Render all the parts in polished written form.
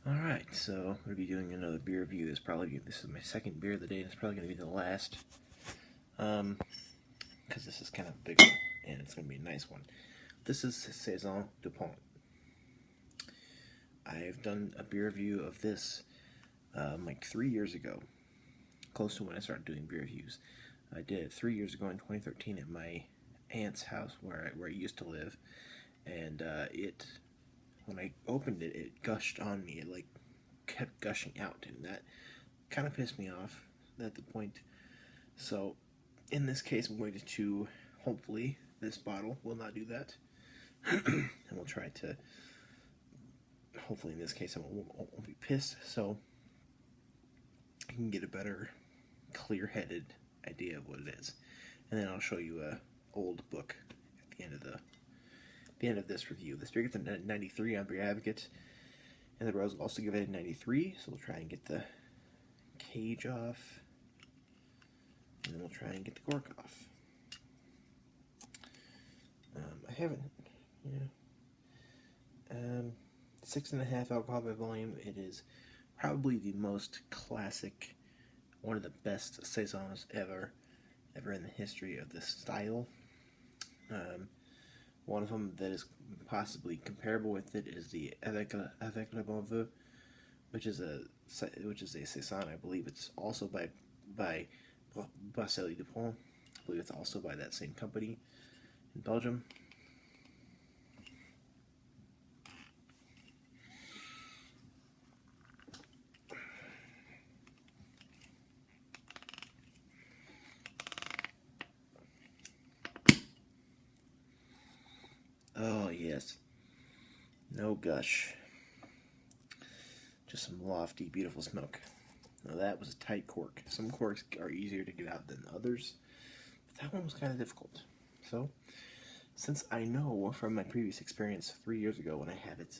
Alright, so I'm going to be doing another beer review. This is my second beer of the day, and it's probably going to be the last. Because this is kind of a big one, and it's going to be a nice one. This is Saison DuPont. I've done a beer review of this like 3 years ago, close to when I started doing beer reviews. I did it 3 years ago in 2013 at my aunt's house where I used to live, and when I opened it, it gushed on me. It like kept gushing out, and that kind of pissed me off at the point. So, in this case, I'm going to hopefully this bottle will not do that, and we'll try to. Hopefully, in this case, I won't be pissed, so I can get a better, clear-headed idea of what it is, and then I'll show you a old book at the end of this review. This beer gets a 93 on Beer Advocate, and the Rose will also give it a 93, so we'll try and get the cage off, and then we'll try and get the cork off. I haven't, 6.5 alcohol by volume. It is probably the most classic, one of the best saisons ever in the history of this style. One of them that is possibly comparable with it is the Avec le Bon Vœu, which is a saison. I believe it's also by Saison DuPont. I believe it's also by that same company in Belgium. Oh yes, no gush, just some lofty, beautiful smoke. Now that was a tight cork. Some corks are easier to get out than others, but that one was kind of difficult. So, since I know from my previous experience 3 years ago when I had it,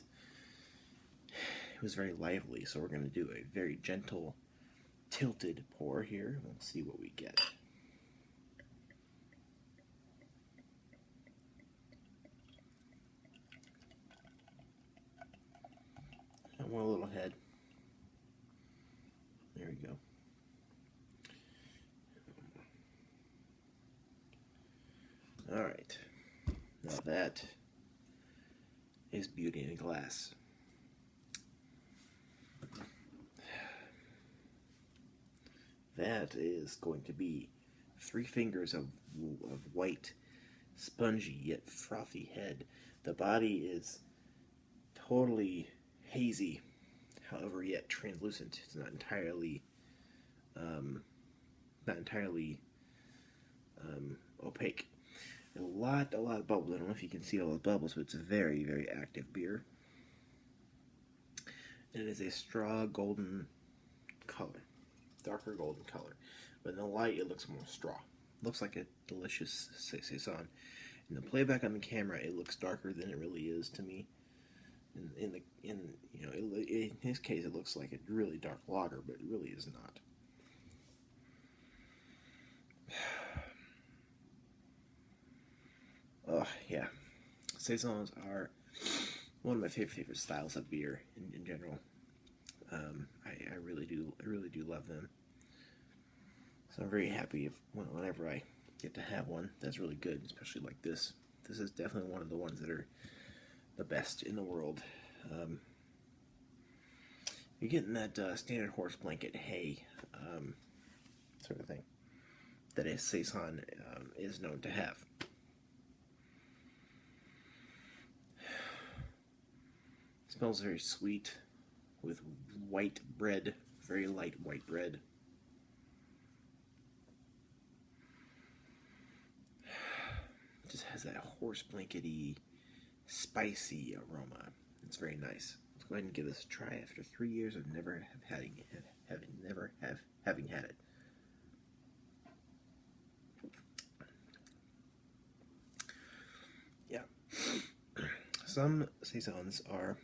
it was very lively, so we're going to do a very gentle, tilted pour here. We'll see what we get. I want a little head. There we go. Alright. Now that is beauty in a glass. That is going to be 3 fingers of white, spongy yet frothy head. The body is totally hazy, however yet translucent. It's not entirely opaque. A lot of bubbles. I don't know if you can see all the bubbles, but it's a very, very active beer. And it is a straw golden color, darker golden color. But in the light, it looks more straw. It looks like a delicious saison. In the playback on the camera, it looks darker than it really is to me. In his case, it looks like a really dark lager, but it really is not. Oh yeah, saisons are one of my favorite styles of beer in general. I really do love them. So I'm very happy whenever I get to have one that's really good, especially like this. This is definitely one of the ones that are the best in the world. You're getting that standard horse blanket hay sort of thing that a saison is known to have. It smells very sweet with white bread, very light white bread. It just has that horse blankety, spicy aroma. It's very nice. Let's go ahead and give this a try after 3 years of never having had it. Yeah. Some saisons are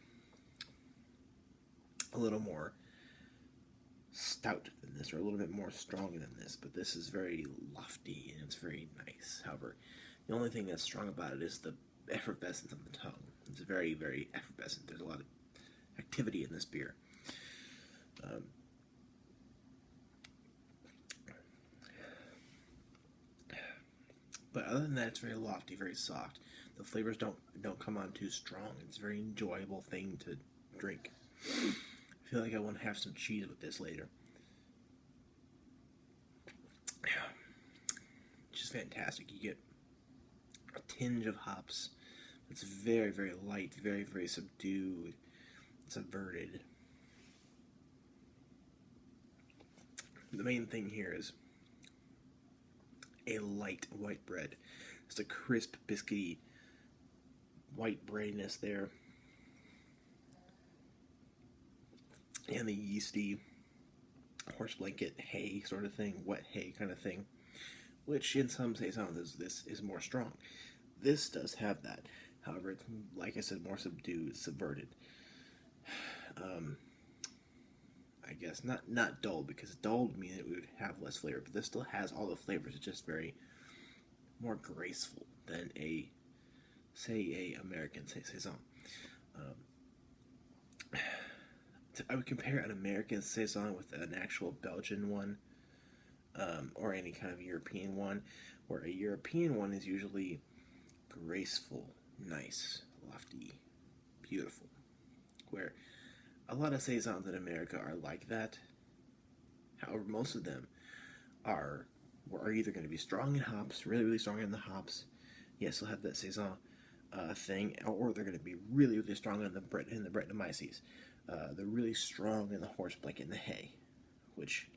a little more stout than this, or a little bit more strong than this, but this is very lofty and it's very nice. However, the only thing that's strong about it is the effervescence on the tongue. It's very, very effervescent. There's a lot of activity in this beer. Um, but other than that, it's very lofty, very soft. The flavors don't come on too strong. It's a very enjoyable thing to drink. I feel like I want to have some cheese with this later. Just fantastic. You get a tinge of hops. It's very, very light, very, very subdued, subverted. The main thing here is a light white bread. Just a crisp, biscuity white breadiness there. And the yeasty horse blanket hay sort of thing, wet hay kind of thing, which in some saisons this is more strong. This does have that. However, it's, like I said, more subdued, subverted. I guess not dull, because dull would mean it would have less flavor, but this still has all the flavors. It's just very more graceful than a American saison. I would compare an American saison with an actual Belgian one, or any kind of European one, where a European one is usually graceful, nice, lofty, beautiful, where a lot of saisons in America are like that. However, most of them are either going to be strong in hops, really, really strong in the hops. Yes, they'll have that saison thing, or they're going to be really, really strong in the Brettanomyces. They're really strong in the horse blanket and the hay, which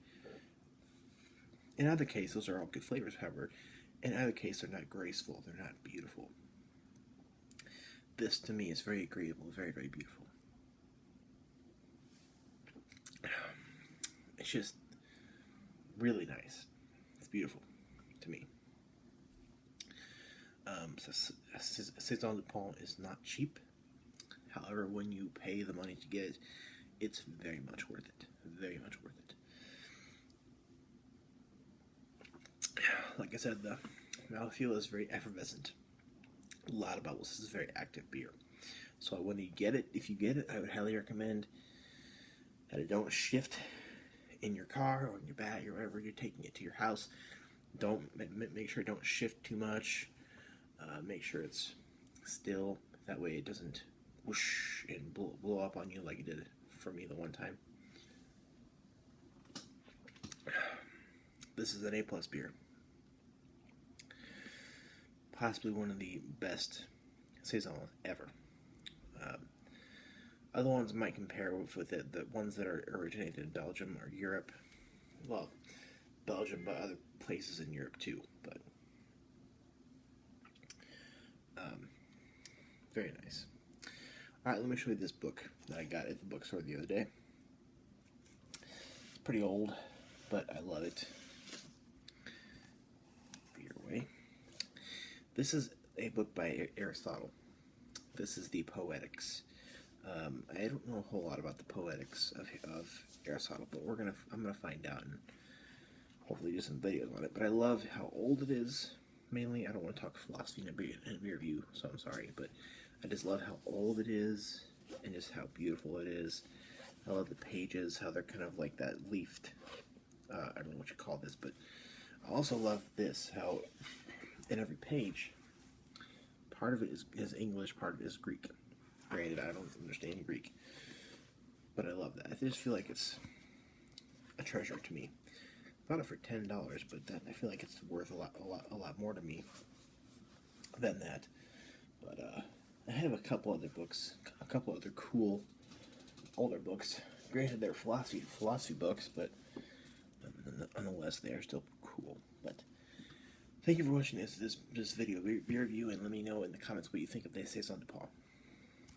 in either case, those are all good flavors. However, in either case, they're not graceful. They're not beautiful. This, to me, is very agreeable, very, very beautiful. It's just really nice. It's beautiful to me. Saison DuPont is not cheap. However, when you pay the money to get it, it's very much worth it. Very much worth it. Like I said, the mouthfeel is very effervescent. A lot of bubbles. This is a very active beer. So when you get it, if you get it, I would highly recommend that it don't shift in your car or in your bag or wherever you're taking it to your house. Don't make sure it don't shift too much. Make sure it's still. That way it doesn't whoosh and blow up on you like it did for me the one time. This is an A+ beer. Possibly one of the best saisons ever. Other ones might compare with it, the ones that are originated in Belgium or Europe. Well, Belgium, but other places in Europe too. But very nice. Alright, let me show you this book that I got at the bookstore the other day. It's pretty old, but I love it. Beer away. This is a book by Aristotle. This is the Poetics. I don't know a whole lot about the Poetics of Aristotle, but I'm gonna find out and hopefully do some videos on it. But I love how old it is. Mainly, I don't want to talk philosophy in a beer review, so I'm sorry, but I just love how old it is and just how beautiful it is. I love the pages, how they're kind of like that leafed. I don't know what you call this, but I also love this, how in every page, part of it is English, part of it is Greek. Granted, I don't understand Greek, but I love that. I just feel like it's a treasure to me. I bought it for $10, but I feel like it's worth a lot more to me than that. But I have a couple other books, a couple other cool older books. Granted, they're philosophy books, but nonetheless, they are still cool. But thank you for watching this video beer review, and let me know in the comments what you think of the Saison DuPont.